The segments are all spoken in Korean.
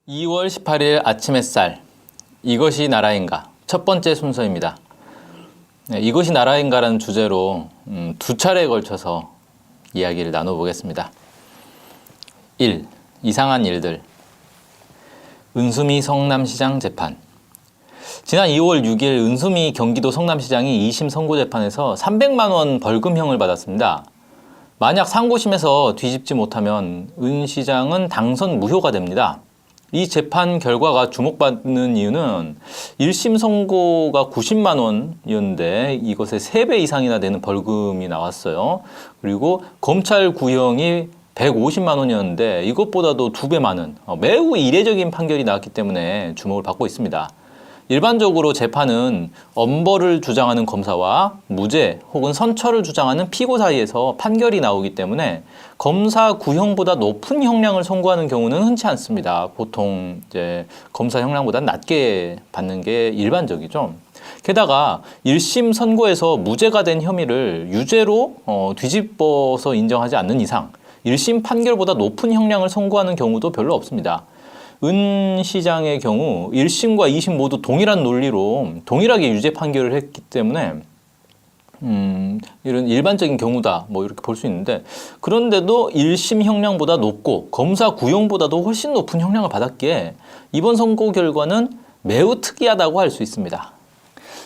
(2월 18일) 아침 햇살, 이것이 나라인가 첫 번째 순서입니다. 이것이 나라인가라는 주제로 두 차례에 걸쳐서 이야기를 나눠보겠습니다. 1. 이상한 일들. 은수미 성남시장 재판. 지난 2월 6일 은수미 경기도 성남시장이 2심 선고재판에서 300만 원 벌금형을 받았습니다. 만약 상고심에서 뒤집지 못하면 은 시장은 당선 무효가 됩니다. 이 재판 결과가 주목받는 이유는 1심 선고가 90만 원이었는데 이것의 3배 이상이나 되는 벌금이 나왔어요. 그리고 검찰 구형이 150만 원이었는데 이것보다도 2배 많은 매우 이례적인 판결이 나왔기 때문에 주목을 받고 있습니다. 일반적으로 재판은 엄벌을 주장하는 검사와 무죄 혹은 선처를 주장하는 피고 사이에서 판결이 나오기 때문에 검사 구형보다 높은 형량을 선고하는 경우는 흔치 않습니다. 보통 이제 검사 형량보다 낮게 받는 게 일반적이죠. 게다가 1심 선고에서 무죄가 된 혐의를 유죄로 뒤집어서 인정하지 않는 이상 1심 판결보다 높은 형량을 선고하는 경우도 별로 없습니다. 은 시장의 경우 1심과 2심 모두 동일한 논리로 동일하게 유죄 판결을 했기 때문에 이런 일반적인 경우다 이렇게 볼 수 있는데, 그런데도 1심 형량보다 높고 검사 구형보다도 훨씬 높은 형량을 받았기에 이번 선고 결과는 매우 특이하다고 할 수 있습니다.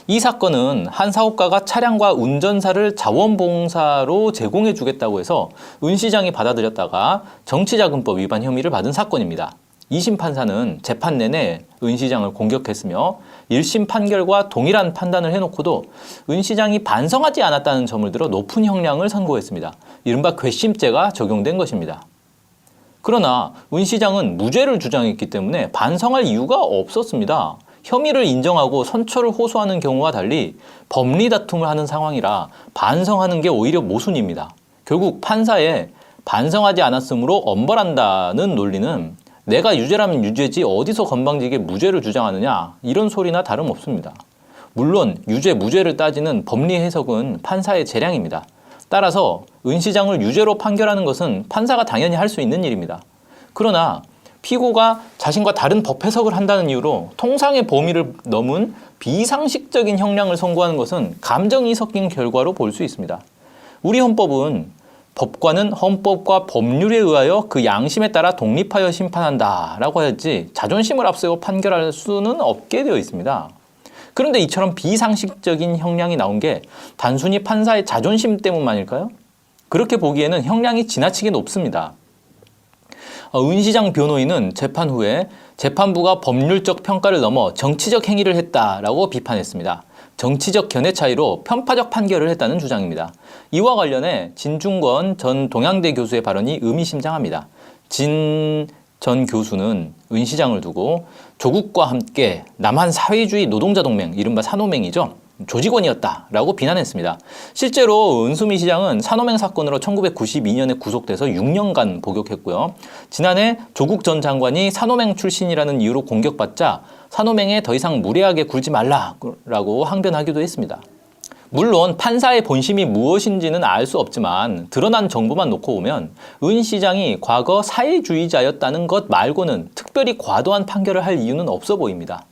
이 사건은 한 사업가가 차량과 운전사를 자원봉사로 제공해 주겠다고 해서 은 시장이 받아들였다가 정치자금법 위반 혐의를 받은 사건입니다. 2심 판사는 재판 내내 은 시장을 공격했으며 1심 판결과 동일한 판단을 해놓고도 은 시장이 반성하지 않았다는 점을 들어 높은 형량을 선고했습니다. 이른바 괘씸죄가 적용된 것입니다. 그러나 은 시장은 무죄를 주장했기 때문에 반성할 이유가 없었습니다. 혐의를 인정하고 선처를 호소하는 경우와 달리 법리 다툼을 하는 상황이라 반성하는 게 오히려 모순입니다. 결국 판사의 반성하지 않았으므로 엄벌한다는 논리는 내가 유죄라면 유죄지 어디서 건방지게 무죄를 주장하느냐, 이런 소리나 다름없습니다. 물론 유죄 무죄를 따지는 법리 해석은 판사의 재량입니다. 따라서 은 시장을 유죄로 판결하는 것은 판사가 당연히 할 수 있는 일입니다. 그러나 피고가 자신과 다른 법 해석을 한다는 이유로 통상의 범위를 넘은 비상식적인 형량을 선고하는 것은 감정이 섞인 결과로 볼 수 있습니다. 우리 헌법은 법관은 헌법과 법률에 의하여 그 양심에 따라 독립하여 심판한다라고 하였지 자존심을 앞세워 판결할 수는 없게 되어 있습니다. 그런데 이처럼 비상식적인 형량이 나온 게 단순히 판사의 자존심 때문만일까요? 그렇게 보기에는 형량이 지나치게 높습니다. 은 시장 변호인은 재판 후에 재판부가 법률적 평가를 넘어 정치적 행위를 했다라고 비판했습니다. 정치적 견해 차이로 편파적 판결을 했다는 주장입니다. 이와 관련해 진중권 전 동양대 교수의 발언이 의미심장합니다. 진 전 교수는 은 시장을 두고 조국과 함께 남한 사회주의 노동자 동맹, 이른바 산호맹이죠, 조직원이었다라고 비난했습니다. 실제로 은수미 시장은 산호맹 사건으로 1992년에 구속돼서 6년간 복역했고요. 지난해 조국 전 장관이 산호맹 출신이라는 이유로 공격받자 산호맹에 더 이상 무례하게 굴지 말라고 항변하기도 했습니다. 물론 판사의 본심이 무엇인지는 알 수 없지만 드러난 정보만 놓고 보면 은 시장이 과거 사회주의자였다는 것 말고는 특별히 과도한 판결을 할 이유는 없어 보입니다.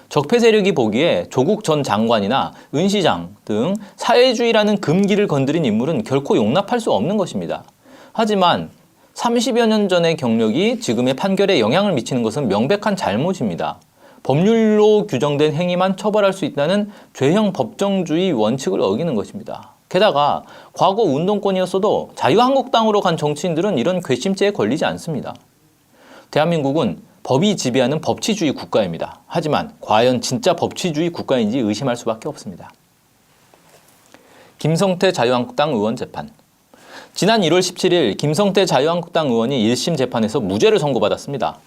적폐 세력이 보기에 조국 전 장관이나 은 시장 등 사회주의라는 금기를 건드린 인물은 결코 용납할 수 없는 것입니다. 하지만 30여 년 전의 경력이 지금의 판결에 영향을 미치는 것은 명백한 잘못입니다. 법률로 규정된 행위만 처벌할 수 있다는 죄형 법정주의 원칙을 어기는 것입니다. 게다가 과거 운동권이었어도 자유한국당으로 간 정치인들은 이런 괘씸죄에 걸리지 않습니다. 대한민국은 법이 지배하는 법치주의 국가입니다. 하지만 과연 진짜 법치주의 국가인지 의심할 수밖에 없습니다. 김성태 자유한국당 의원 재판. 지난 1월 17일 김성태 자유한국당 의원이 1심 재판에서 무죄를 선고받았습니다.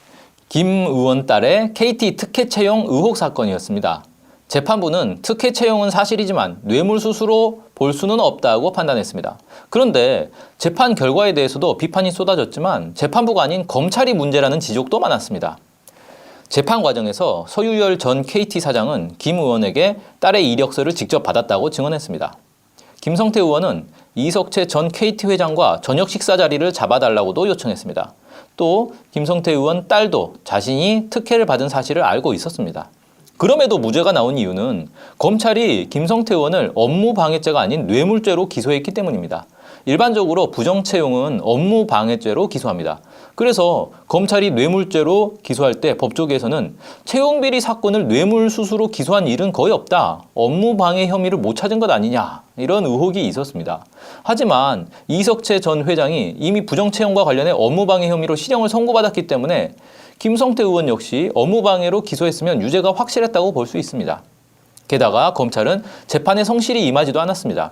김 의원 딸의 KT 특혜 채용 의혹 사건이었습니다. 재판부는 특혜 채용은 사실이지만 뇌물수수로 볼 수는 없다고 판단했습니다. 그런데 재판 결과에 대해서도 비판이 쏟아졌지만 재판부가 아닌 검찰이 문제라는 지적도 많았습니다. 재판 과정에서 서유열 전 KT 사장은 김 의원에게 딸의 이력서를 직접 받았다고 증언했습니다. 김성태 의원은 이석채 전 KT 회장과 저녁 식사 자리를 잡아달라고도 요청했습니다. 또 김성태 의원 딸도 자신이 특혜를 받은 사실을 알고 있었습니다. 그럼에도 무죄가 나온 이유는 검찰이 김성태 의원을 업무방해죄가 아닌 뇌물죄로 기소했기 때문입니다. 일반적으로 부정채용은 업무방해죄로 기소합니다. 그래서 검찰이 뇌물죄로 기소할 때 법조계에서는 채용비리 사건을 뇌물수수로 기소한 일은 거의 없다. 업무방해 혐의를 못 찾은 것 아니냐. 이런 의혹이 있었습니다. 하지만 이석채 전 회장이 이미 부정채용과 관련해 업무방해 혐의로 실형을 선고받았기 때문에 김성태 의원 역시 업무방해로 기소했으면 유죄가 확실했다고 볼 수 있습니다. 게다가 검찰은 재판에 성실히 임하지도 않았습니다.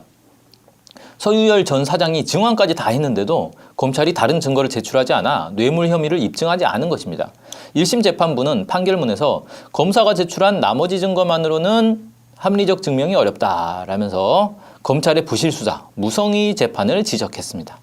서유열 전 사장이 증언까지 다 했는데도 검찰이 다른 증거를 제출하지 않아 뇌물 혐의를 입증하지 않은 것입니다. 1심 재판부는 판결문에서 검사가 제출한 나머지 증거만으로는 합리적 증명이 어렵다라면서 검찰의 부실수사, 무성의 재판을 지적했습니다.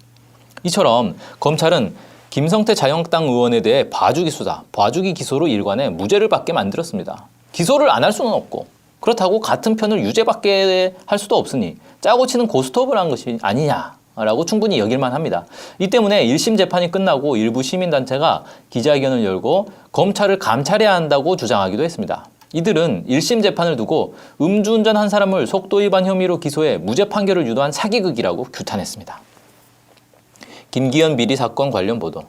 이처럼 검찰은 김성태 자유한국당 의원에 대해 봐주기 수사, 봐주기 기소로 일관해 무죄를 받게 만들었습니다. 기소를 안 할 수는 없고 그렇다고 같은 편을 유죄받게 할 수도 없으니 짜고 치는 고스톱을 한 것이 아니냐라고 충분히 여길만 합니다. 이 때문에 1심 재판이 끝나고 일부 시민단체가 기자회견을 열고 검찰을 감찰해야 한다고 주장하기도 했습니다. 이들은 1심 재판을 두고 음주운전한 사람을 속도위반 혐의로 기소해 무죄 판결을 유도한 사기극이라고 규탄했습니다. 김기현 비리 사건 관련 보도.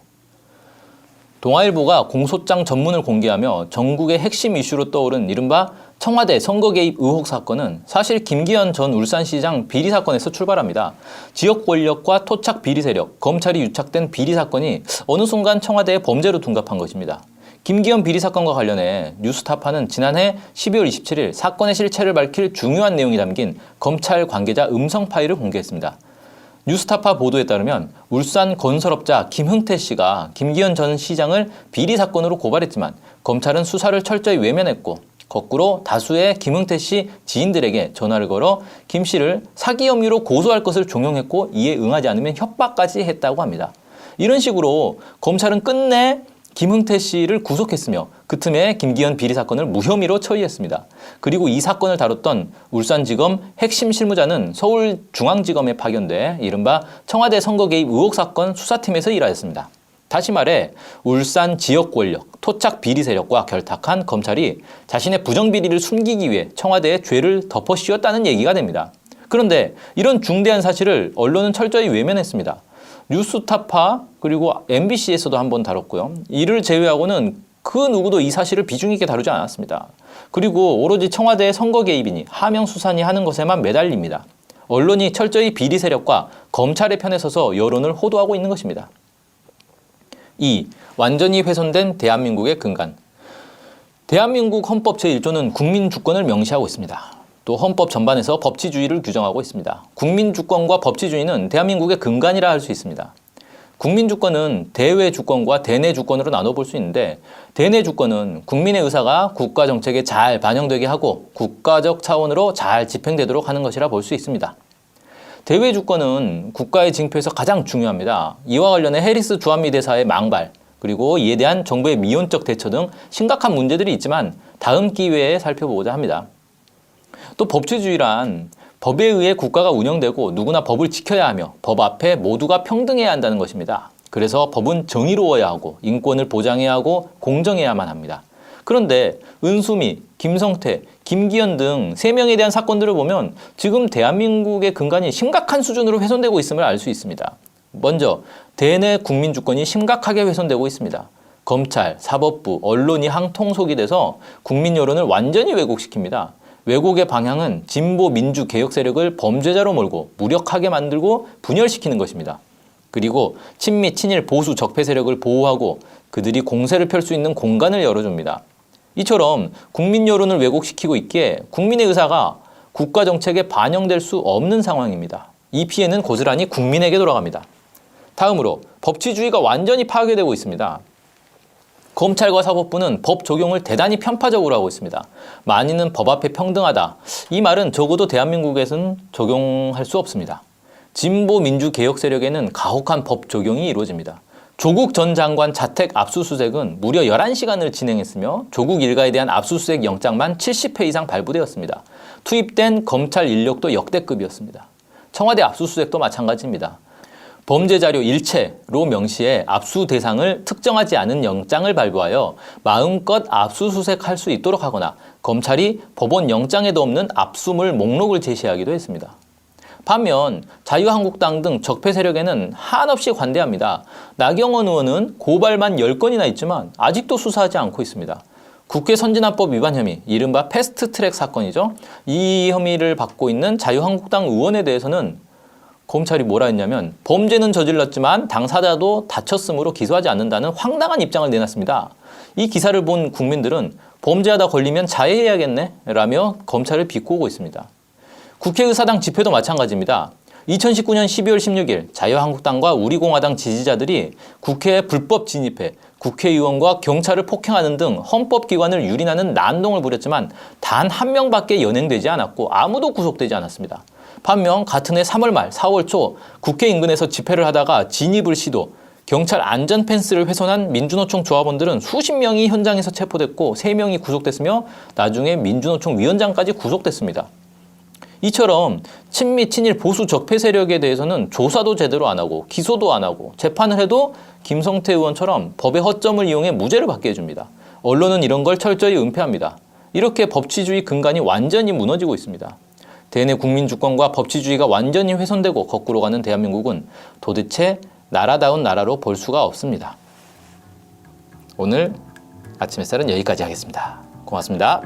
동아일보가 공소장 전문을 공개하며 전국의 핵심 이슈로 떠오른 이른바 청와대 선거 개입 의혹 사건은 사실 김기현 전 울산시장 비리 사건에서 출발합니다. 지역 권력과 토착 비리 세력, 검찰이 유착된 비리 사건이 어느 순간 청와대의 범죄로 둔갑한 것입니다. 김기현 비리 사건과 관련해 뉴스타파는 지난해 12월 27일 사건의 실체를 밝힐 중요한 내용이 담긴 검찰 관계자 음성 파일을 공개했습니다. 뉴스타파 보도에 따르면 울산 건설업자 김흥태 씨가 김기현 전 시장을 비리 사건으로 고발했지만 검찰은 수사를 철저히 외면했고 거꾸로 다수의 김흥태 씨 지인들에게 전화를 걸어 김 씨를 사기 혐의로 고소할 것을 종용했고 이에 응하지 않으면 협박까지 했다고 합니다. 이런 식으로 검찰은 끝내 김흥태 씨를 구속했으며 그 틈에 김기현 비리 사건을 무혐의로 처리했습니다. 그리고 이 사건을 다뤘던 울산지검 핵심 실무자는 서울중앙지검에 파견돼 이른바 청와대 선거 개입 의혹 사건 수사팀에서 일하였습니다. 다시 말해 울산 지역 권력, 토착 비리 세력과 결탁한 검찰이 자신의 부정비리를 숨기기 위해 청와대에 죄를 덮어 씌웠다는 얘기가 됩니다. 그런데 이런 중대한 사실을 언론은 철저히 외면했습니다. 뉴스타파 그리고 MBC에서도 한번 다뤘고요. 이를 제외하고는 그 누구도 이 사실을 비중 있게 다루지 않았습니다. 그리고 오로지 청와대의 선거 개입이니 하명 수사니 하는 것에만 매달립니다. 언론이 철저히 비리 세력과 검찰의 편에 서서 여론을 호도하고 있는 것입니다. 2. 완전히 훼손된 대한민국의 근간. 대한민국 헌법 제1조는 국민 주권을 명시하고 있습니다. 또 헌법 전반에서 법치주의를 규정하고 있습니다. 국민주권과 법치주의는 대한민국의 근간이라 할 수 있습니다. 국민주권은 대외주권과 대내주권으로 나눠볼 수 있는데 대내주권은 국민의 의사가 국가정책에 잘 반영되게 하고 국가적 차원으로 잘 집행되도록 하는 것이라 볼 수 있습니다. 대외주권은 국가의 징표에서 가장 중요합니다. 이와 관련해 해리스 주한미 대사의 망발, 그리고 이에 대한 정부의 미온적 대처 등 심각한 문제들이 있지만 다음 기회에 살펴보고자 합니다. 또 법치주의란 법에 의해 국가가 운영되고 누구나 법을 지켜야 하며 법 앞에 모두가 평등해야 한다는 것입니다. 그래서 법은 정의로워야 하고 인권을 보장해야 하고 공정해야만 합니다. 그런데 은수미, 김성태, 김기현 등 3명에 대한 사건들을 보면 지금 대한민국의 근간이 심각한 수준으로 훼손되고 있음을 알 수 있습니다. 먼저 대내 국민주권이 심각하게 훼손되고 있습니다. 검찰, 사법부, 언론이 항통속이 돼서 국민 여론을 완전히 왜곡시킵니다. 왜곡의 방향은 진보 민주 개혁 세력을 범죄자로 몰고 무력하게 만들고 분열시키는 것입니다. 그리고 친미, 친일, 보수, 적폐 세력을 보호하고 그들이 공세를 펼 수 있는 공간을 열어줍니다. 이처럼 국민 여론을 왜곡시키고 있기에 국민의 의사가 국가 정책에 반영될 수 없는 상황입니다. 이 피해는 고스란히 국민에게 돌아갑니다. 다음으로 법치주의가 완전히 파괴되고 있습니다. 검찰과 사법부는 법 적용을 대단히 편파적으로 하고 있습니다. 만인은 법 앞에 평등하다. 이 말은 적어도 대한민국에서는 적용할 수 없습니다. 진보 민주 개혁 세력에는 가혹한 법 적용이 이루어집니다. 조국 전 장관 자택 압수수색은 무려 11시간을 진행했으며 조국 일가에 대한 압수수색 영장만 70회 이상 발부되었습니다. 투입된 검찰 인력도 역대급이었습니다. 청와대 압수수색도 마찬가지입니다. 범죄 자료 일체로 명시해 압수 대상을 특정하지 않은 영장을 발부하여 마음껏 압수수색할 수 있도록 하거나 검찰이 법원 영장에도 없는 압수물 목록을 제시하기도 했습니다. 반면 자유한국당 등 적폐 세력에는 한없이 관대합니다. 나경원 의원은 고발만 10건이나 있지만 아직도 수사하지 않고 있습니다. 국회 선진화법 위반 혐의, 이른바 패스트트랙 사건이죠. 이 혐의를 받고 있는 자유한국당 의원에 대해서는 검찰이 뭐라 했냐면 범죄는 저질렀지만 당사자도 다쳤으므로 기소하지 않는다는 황당한 입장을 내놨습니다. 이 기사를 본 국민들은 범죄하다 걸리면 자해해야겠네 라며 검찰을 비꼬고 있습니다. 국회의사당 집회도 마찬가지입니다. 2019년 12월 16일 자유한국당과 우리공화당 지지자들이 국회에 불법 진입해 국회의원과 경찰을 폭행하는 등 헌법기관을 유린하는 난동을 부렸지만 단 한 명밖에 연행되지 않았고 아무도 구속되지 않았습니다. 반면 같은 해 3월 말 4월 초 국회 인근에서 집회를 하다가 진입을 시도, 경찰 안전펜스를 훼손한 민주노총 조합원들은 수십 명이 현장에서 체포됐고 3명이 구속됐으며 나중에 민주노총 위원장까지 구속됐습니다. 이처럼 친미, 친일, 보수, 적폐 세력에 대해서는 조사도 제대로 안 하고 기소도 안 하고 재판을 해도 김성태 의원처럼 법의 허점을 이용해 무죄를 받게 해줍니다. 언론은 이런 걸 철저히 은폐합니다. 이렇게 법치주의 근간이 완전히 무너지고 있습니다. 대내 국민 주권과 법치주의가 완전히 훼손되고 거꾸로 가는 대한민국은 도대체 나라다운 나라로 볼 수가 없습니다. 오늘 아침 햇살은 여기까지 하겠습니다. 고맙습니다.